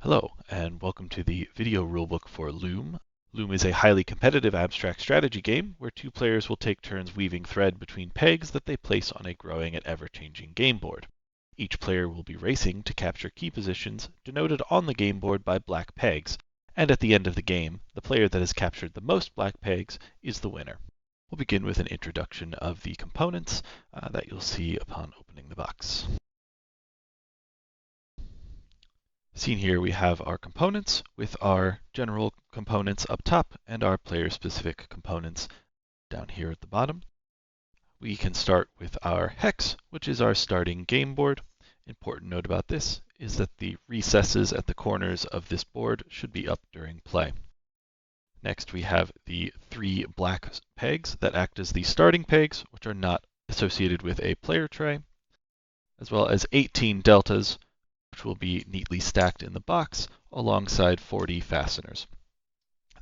Hello, and welcome to the video rulebook for Loom. Loom is a highly competitive abstract strategy game where two players will take turns weaving thread between pegs that they place on a growing and ever-changing game board. Each player will be racing to capture key positions denoted on the game board by black pegs, and at the end of the game, the player that has captured the most black pegs is the winner. We'll begin with an introduction of the components that you'll see upon opening the box. Seen here, we have our components with our general components up top and our player-specific components down here at the bottom. We can start with our hex, which is our starting game board. Important note about this is that the recesses at the corners of this board should be up during play. Next, we have the 3 black pegs that act as the starting pegs, which are not associated with a player tray, as well as 18 deltas, which will be neatly stacked in the box alongside 40 fasteners.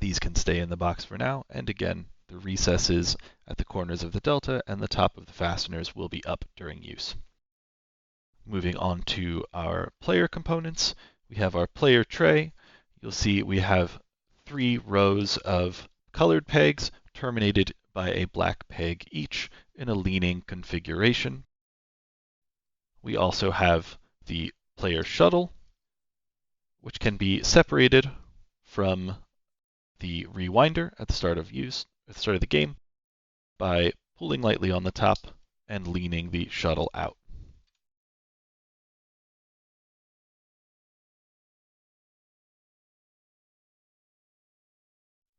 These can stay in the box for now, and again, the recesses at the corners of the delta and the top of the fasteners will be up during use. Moving on to our player components, we have our player tray. You'll see we have 3 rows of colored pegs terminated by a black peg each in a leaning configuration. We also have the player shuttle, which can be separated from the rewinder at the start of the game by pulling lightly on the top and leaning the shuttle out.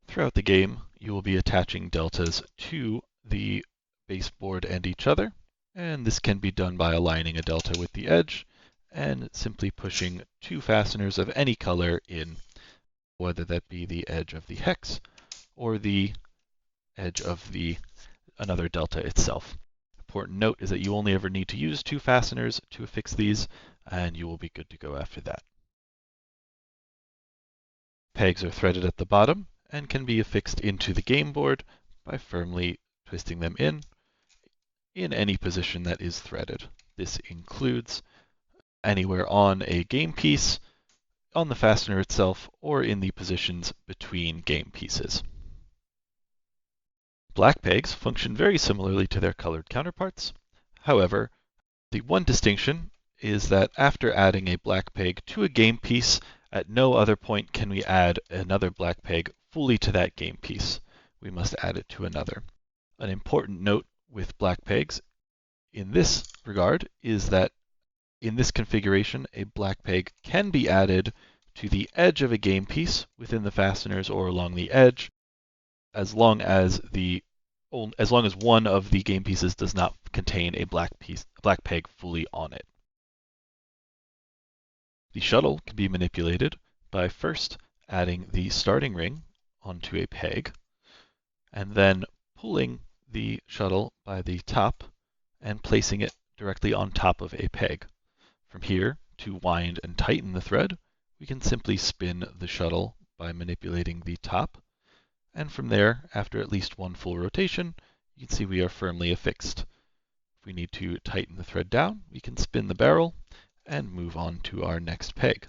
Throughout the game, you will be attaching deltas to the baseboard and each other, and this can be done by aligning a delta with the edge and simply pushing 2 fasteners of any color in, whether that be the edge of the hex or the edge of another delta itself. Important note is that you only ever need to use 2 fasteners to affix these, and you will be good to go after that. Pegs are threaded at the bottom and can be affixed into the game board by firmly twisting them in any position that is threaded. This includes anywhere on a game piece, on the fastener itself, or in the positions between game pieces. Black pegs function very similarly to their colored counterparts. However, the one distinction is that after adding a black peg to a game piece, at no other point can we add another black peg fully to that game piece. We must add it to another. An important note with black pegs in this regard is that in this configuration, a black peg can be added to the edge of a game piece within the fasteners or along the edge, as long as one of the game pieces does not contain a black peg fully on it. The shuttle can be manipulated by first adding the starting ring onto a peg, and then pulling the shuttle by the top and placing it directly on top of a peg. From here, to wind and tighten the thread, we can simply spin the shuttle by manipulating the top, and from there, after at least one full rotation, you can see we are firmly affixed. If we need to tighten the thread down, we can spin the barrel and move on to our next peg.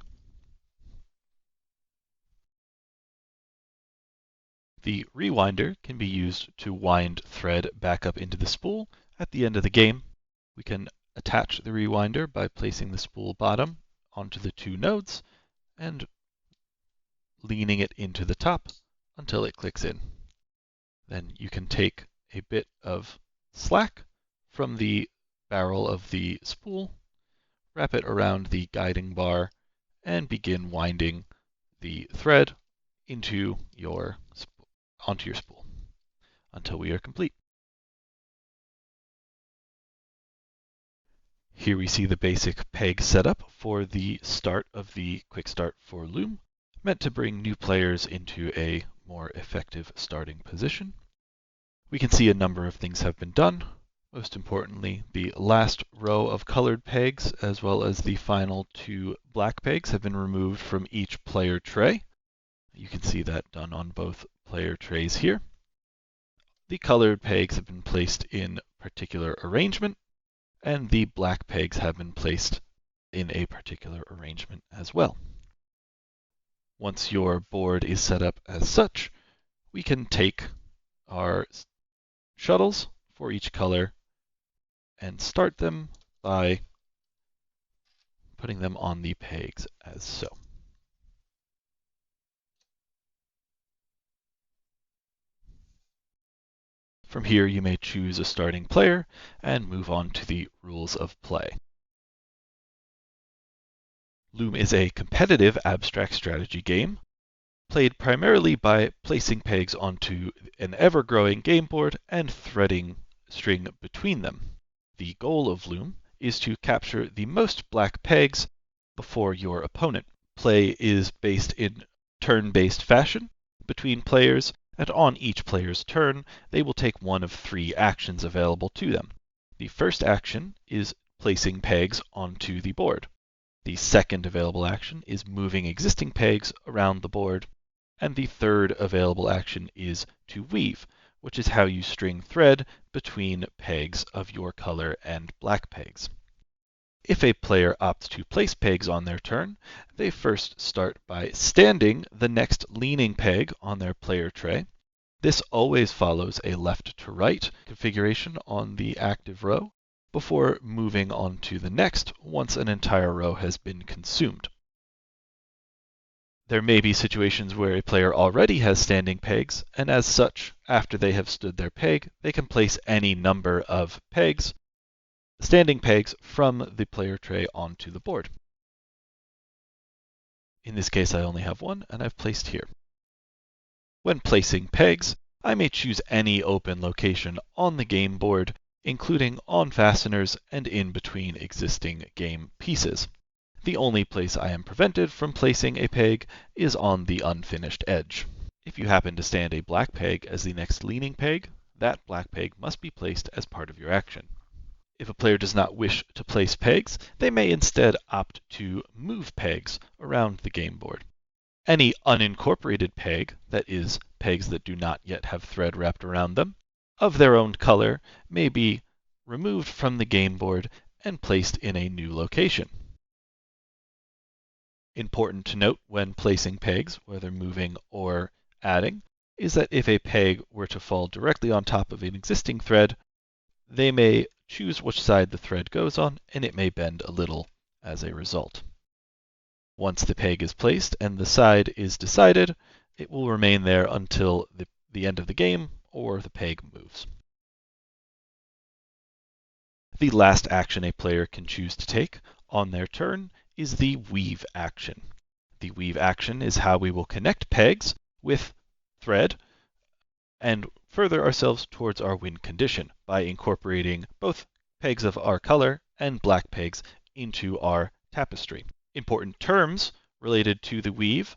The rewinder can be used to wind thread back up into the spool at the end of the game. We can attach the rewinder by placing the spool bottom onto the 2 nodes and leaning it into the top until it clicks in. Then you can take a bit of slack from the barrel of the spool, wrap it around the guiding bar, and begin winding the thread onto your spool until we are complete. Here we see the basic peg setup for the start of the Quick Start for Loom, meant to bring new players into a more effective starting position. We can see a number of things have been done. Most importantly, the last row of colored pegs, as well as the final 2 black pegs, have been removed from each player tray. You can see that done on both player trays here. The colored pegs have been placed in particular arrangement, and the black pegs have been placed in a particular arrangement as well. Once your board is set up as such, we can take our shuttles for each color and start them by putting them on the pegs as so. From here, you may choose a starting player and move on to the rules of play. Loom is a competitive abstract strategy game, played primarily by placing pegs onto an ever-growing game board and threading string between them. The goal of Loom is to capture the most black pegs before your opponent. Play is based in turn-based fashion between players, and on each player's turn, they will take one of 3 actions available to them. The first action is placing pegs onto the board. The second available action is moving existing pegs around the board. And the third available action is to weave, which is how you string thread between pegs of your color and black pegs. If a player opts to place pegs on their turn, they first start by standing the next leaning peg on their player tray. This always follows a left to right configuration on the active row before moving on to the next once an entire row has been consumed. There may be situations where a player already has standing pegs, and as such, after they have stood their peg, they can place any number of pegs, standing pegs, from the player tray onto the board. In this case, I only have one, and I've placed here. When placing pegs, I may choose any open location on the game board, including on fasteners and in between existing game pieces. The only place I am prevented from placing a peg is on the unfinished edge. If you happen to stand a black peg as the next leaning peg, that black peg must be placed as part of your action. If a player does not wish to place pegs, they may instead opt to move pegs around the game board. Any unincorporated peg, that is, pegs that do not yet have thread wrapped around them, of their own color may be removed from the game board and placed in a new location. Important to note when placing pegs, whether moving or adding, is that if a peg were to fall directly on top of an existing thread, they may choose which side the thread goes on, and it may bend a little as a result. Once the peg is placed and the side is decided, it will remain there until the end of the game or the peg moves. The last action a player can choose to take on their turn is the weave action. The weave action is how we will connect pegs with thread and further ourselves towards our win condition by incorporating both pegs of our color and black pegs into our tapestry. Important terms related to the weave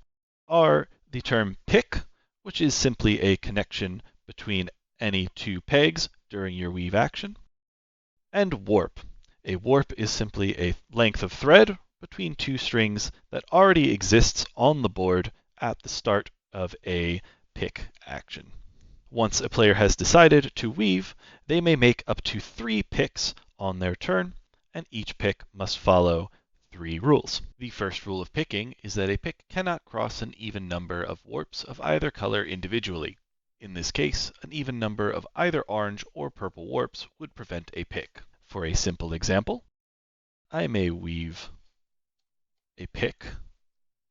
are the term pick, which is simply a connection between any 2 pegs during your weave action, and warp. A warp is simply a length of thread between 2 strings that already exists on the board at the start of a pick action. Once a player has decided to weave, they may make up to 3 picks on their turn, and each pick must follow 3 rules. The first rule of picking is that a pick cannot cross an even number of warps of either color individually. In this case, an even number of either orange or purple warps would prevent a pick. For a simple example, I may weave a pick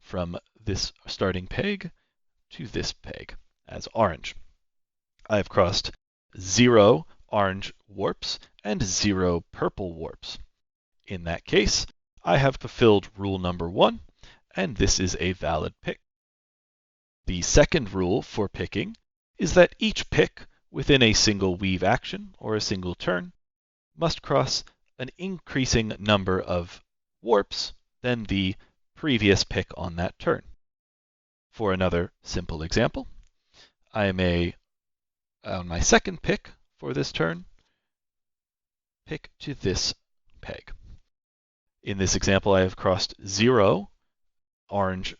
from this starting peg to this peg as orange. I have crossed 0 orange warps and 0 purple warps. In that case, I have fulfilled rule number 1, and this is a valid pick. The second rule for picking is that each pick within a single weave action or a single turn must cross an increasing number of warps than the previous pick on that turn. For another simple example, I may, on my second pick for this turn, pick to this peg. In this example, I have crossed 0 orange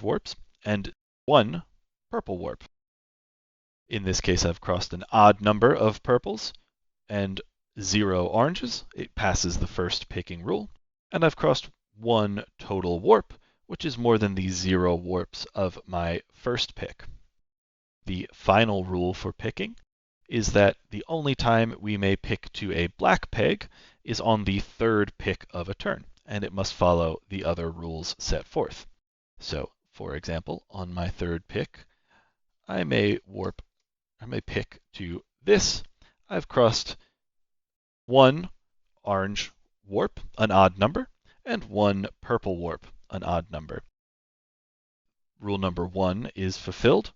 warps and 1 purple warp. In this case, I've crossed an odd number of purples and 0 oranges. It passes the first picking rule. And I've crossed 1 total warp, which is more than the 0 warps of my first pick. The final rule for picking is that the only time we may pick to a black peg is on the third pick of a turn, and it must follow the other rules set forth. So, for example, on my third pick, I may pick to this. I've crossed one orange warp, an odd number, and one purple warp, an odd number. Rule number 1 is fulfilled.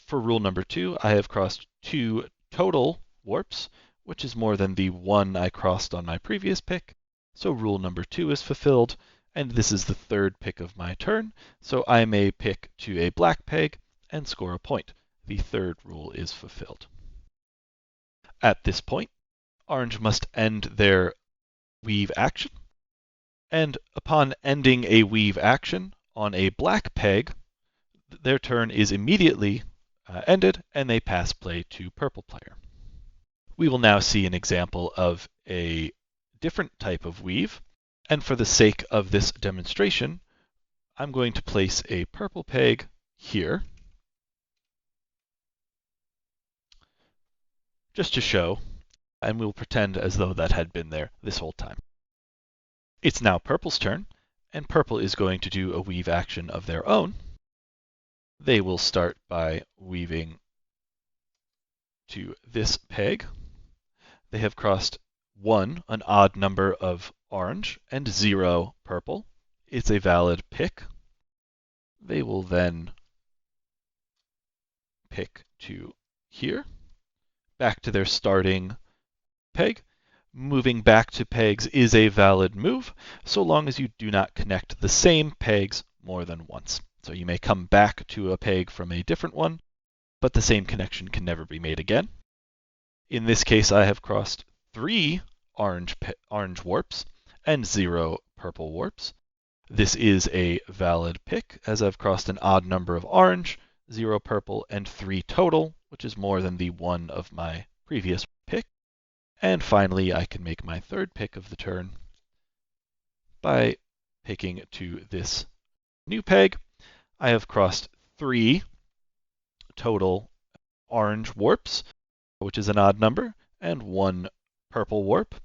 For rule number 2, I have crossed 2 total warps, which is more than the 1 I crossed on my previous pick. So rule number 2 is fulfilled, and this is the third pick of my turn, so I may pick to a black peg and score a point. The third rule is fulfilled. At this point, orange must end their weave action, and upon ending a weave action on a black peg, their turn is immediately ended, and they pass play to purple player. We will now see an example of a different type of weave, and for the sake of this demonstration, I'm going to place a purple peg here, just to show, and we'll pretend as though that had been there this whole time. It's now purple's turn, and purple is going to do a weave action of their own. They will start by weaving to this peg. They have crossed 1, an odd number of orange, and 0 purple. It's a valid pick. They will then pick to here, back to their starting peg. Moving back to pegs is a valid move, so long as you do not connect the same pegs more than once. So you may come back to a peg from a different one, but the same connection can never be made again. In this case, I have crossed 3 orange warps and 0 purple warps. This is a valid pick, as I've crossed an odd number of orange, 0 purple, and 3 total, which is more than the 1 of my previous pick. And finally, I can make my third pick of the turn by picking to this new peg. I have crossed 3 total orange warps, which is an odd number, and 1 purple warp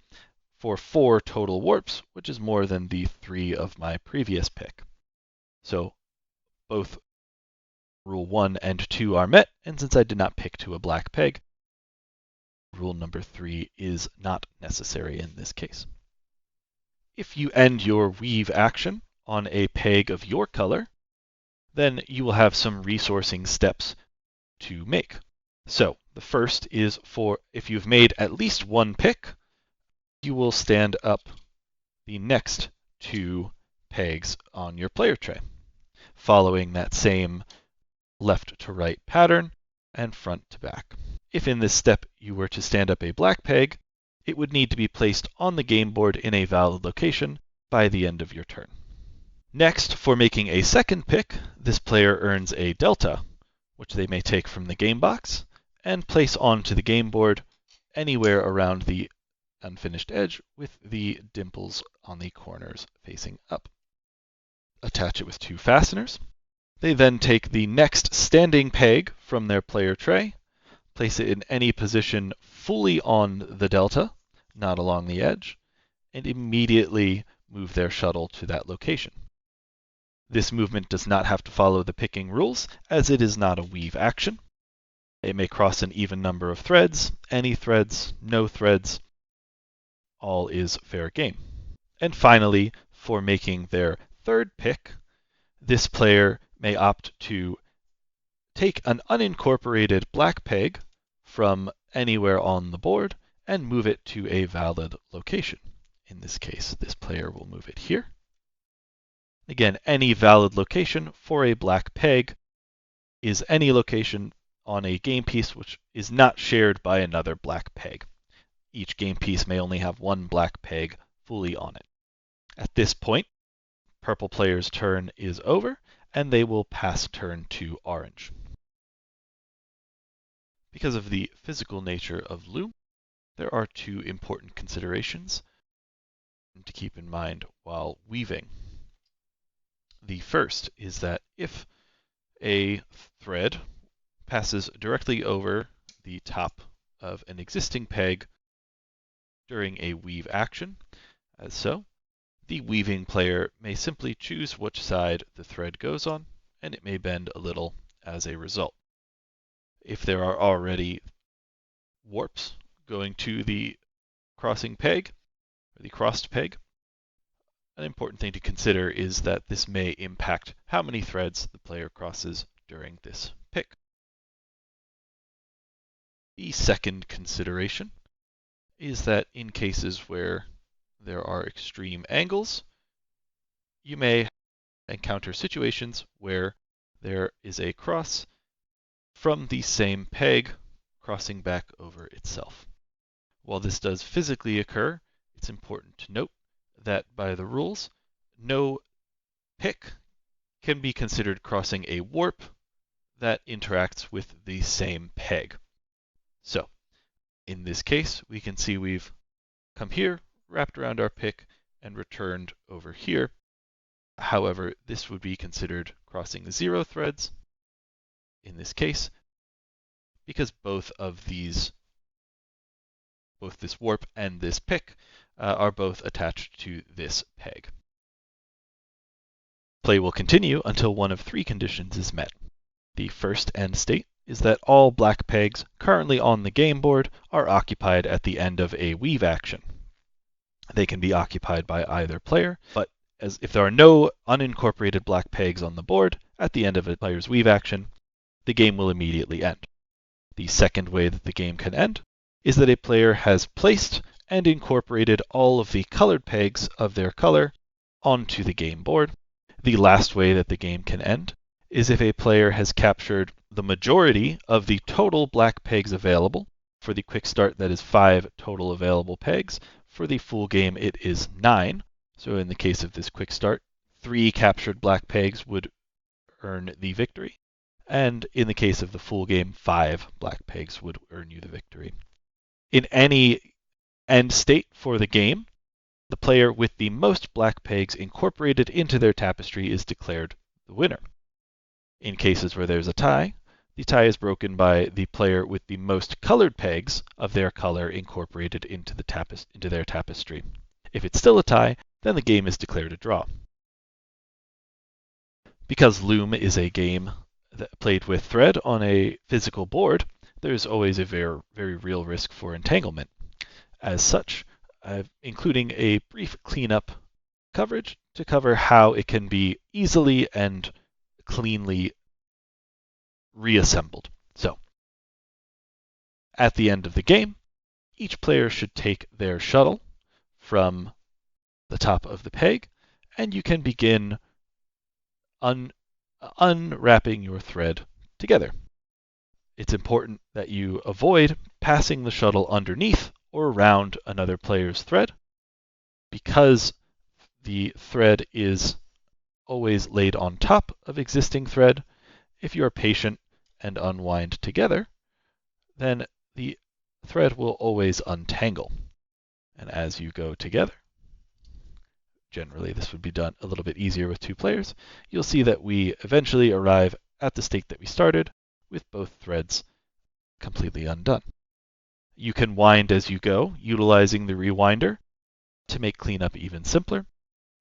for 4 total warps, which is more than the 3 of my previous pick. So both rule 1 and 2 are met, and since I did not pick to a black peg, rule number 3 is not necessary in this case. If you end your weave action on a peg of your color, then you will have some resourcing steps to make. So the first is for if you've made at least one pick, you will stand up the next 2 pegs on your player tray, following that same left to right pattern and front to back. If in this step you were to stand up a black peg, it would need to be placed on the game board in a valid location by the end of your turn. Next, for making a second pick, this player earns a delta, which they may take from the game box and place onto the game board anywhere around the unfinished edge with the dimples on the corners facing up. Attach it with 2 fasteners. They then take the next standing peg from their player tray, place it in any position fully on the delta, not along the edge, and immediately move their shuttle to that location. This movement does not have to follow the picking rules, as it is not a weave action. It may cross an even number of threads, any threads, no threads. All is fair game. And finally, for making their third pick, this player may opt to take an unincorporated black peg from anywhere on the board and move it to a valid location. In this case, this player will move it here. Again, any valid location for a black peg is any location on a game piece which is not shared by another black peg. Each game piece may only have one black peg fully on it. At this point, purple player's turn is over, and they will pass turn to orange. Because of the physical nature of Loom, there are 2 important considerations to keep in mind while weaving. The first is that if a thread passes directly over the top of an existing peg during a weave action, as so, the weaving player may simply choose which side the thread goes on, and it may bend a little as a result. If there are already warps going to the crossing peg, or the crossed peg, an important thing to consider is that this may impact how many threads the player crosses during this pick. The second consideration is that in cases where there are extreme angles, you may encounter situations where there is a cross from the same peg crossing back over itself. While this does physically occur, it's important to note that by the rules, no pick can be considered crossing a warp that interacts with the same peg. So, in this case, we can see we've come here, wrapped around our pick, and returned over here. However, this would be considered crossing 0 threads in this case, because both this warp and this pick are both attached to this peg. Play will continue until one of 3 conditions is met. The first end state is that all black pegs currently on the game board are occupied at the end of a weave action. They can be occupied by either player, but if there are no unincorporated black pegs on the board at the end of a player's weave action, the game will immediately end. The second way that the game can end is that a player has placed and incorporated all of the colored pegs of their color onto the game board. The last way that the game can end is if a player has captured the majority of the total black pegs available. For the quick start, that is 5 total available pegs. For the full game, it is 9. So in the case of this quick start, 3 captured black pegs would earn the victory. And in the case of the full game, 5 black pegs would earn you the victory. In any end state for the game, the player with the most black pegs incorporated into their tapestry is declared the winner. In cases where there's a tie, the tie is broken by the player with the most colored pegs of their color incorporated into their tapestry. If it's still a tie, then the game is declared a draw. Because Loom is a game played with thread on a physical board, there's always a very, very real risk for entanglement. As such, including a brief cleanup coverage to cover how it can be easily and cleanly reassembled. So, at the end of the game, each player should take their shuttle from the top of the peg, and you can begin unwrapping your thread together. It's important that you avoid passing the shuttle underneath or around another player's thread, because the thread is always laid on top of existing thread. If you are patient and unwind together, then the thread will always untangle. And as you go together, generally this would be done a little bit easier with 2 players, you'll see that we eventually arrive at the state that we started with both threads completely undone. You can wind as you go, utilizing the rewinder to make cleanup even simpler.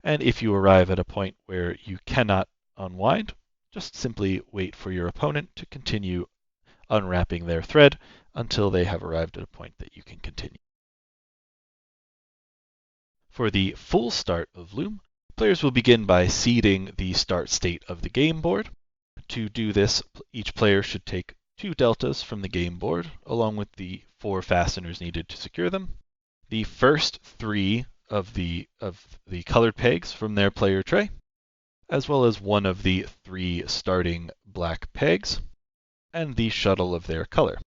And if you arrive at a point where you cannot unwind, just simply wait for your opponent to continue unwrapping their thread until they have arrived at a point that you can continue. For the full start of Loom, players will begin by seeding the start state of the game board. To do this, each player should take 2 deltas from the game board, along with the 4 fasteners needed to secure them. The first 3 of the colored pegs from their player tray, as well as one of the 3 starting black pegs, and the shuttle of their color.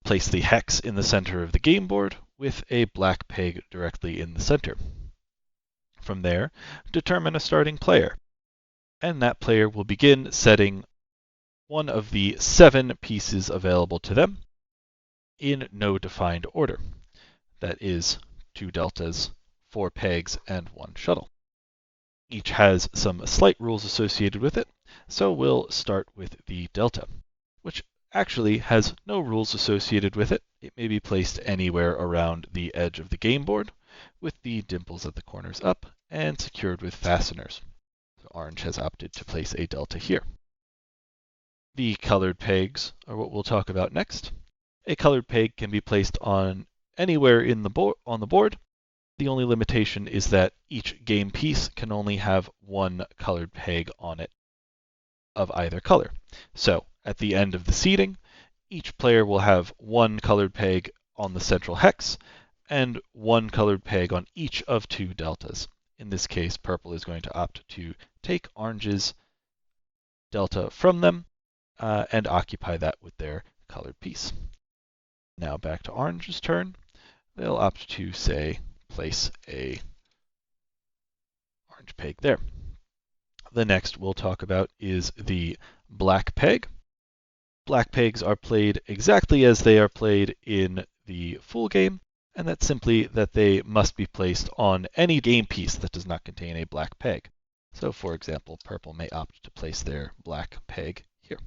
Place the hex in the center of the game board with a black peg directly in the center. From there, determine a starting player, and that player will begin setting one of the 7 pieces available to them in no defined order. That is 2 deltas, 4 pegs, and 1 shuttle. Each has some slight rules associated with it, so we'll start with the delta, which actually has no rules associated with it. It may be placed anywhere around the edge of the game board, with the dimples at the corners up and secured with fasteners. So orange has opted to place a delta here. The colored pegs are what we'll talk about next. A colored peg can be placed on anywhere on the board. The only limitation is that each game piece can only have one colored peg on it of either color. So at the end of the seeding, each player will have one colored peg on the central hex and one colored peg on each of two deltas. In this case, purple is going to opt to take orange's delta from them and occupy that with their colored piece. Now back to orange's turn. They'll opt to, say, place a orange peg there. The next we'll talk about is the black peg. Black pegs are played exactly as they are played in the full game, and that's simply that they must be placed on any game piece that does not contain a black peg. So for example, purple may opt to place their black peg here.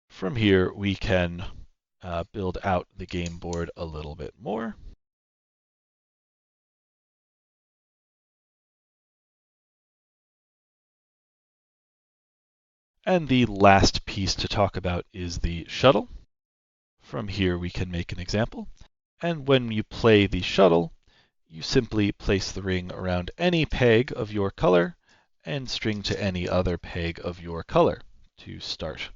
From here, we can build out the game board a little bit more. And the last piece to talk about is the shuttle. From here, we can make an example. And when you play the shuttle, you simply place the ring around any peg of your color and string to any other peg of your color to start.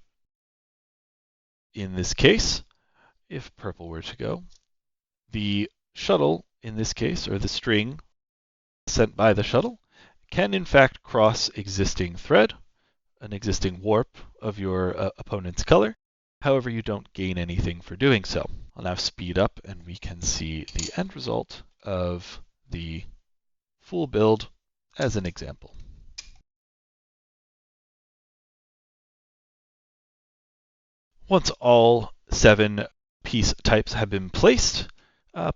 In this case, if purple were to go, the shuttle, in this case, or the string sent by the shuttle, can in fact cross existing thread, an existing warp of your opponent's color. However, you don't gain anything for doing so. I'll now speed up and we can see the end result of the full build as an example. Once all 7 piece types have been placed,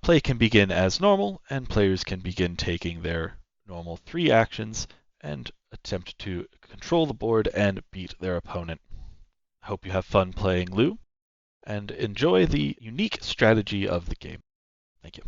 play can begin as normal, and players can begin taking their normal 3 actions and attempt to control the board and beat their opponent. I hope you have fun playing Loom and enjoy the unique strategy of the game. Thank you.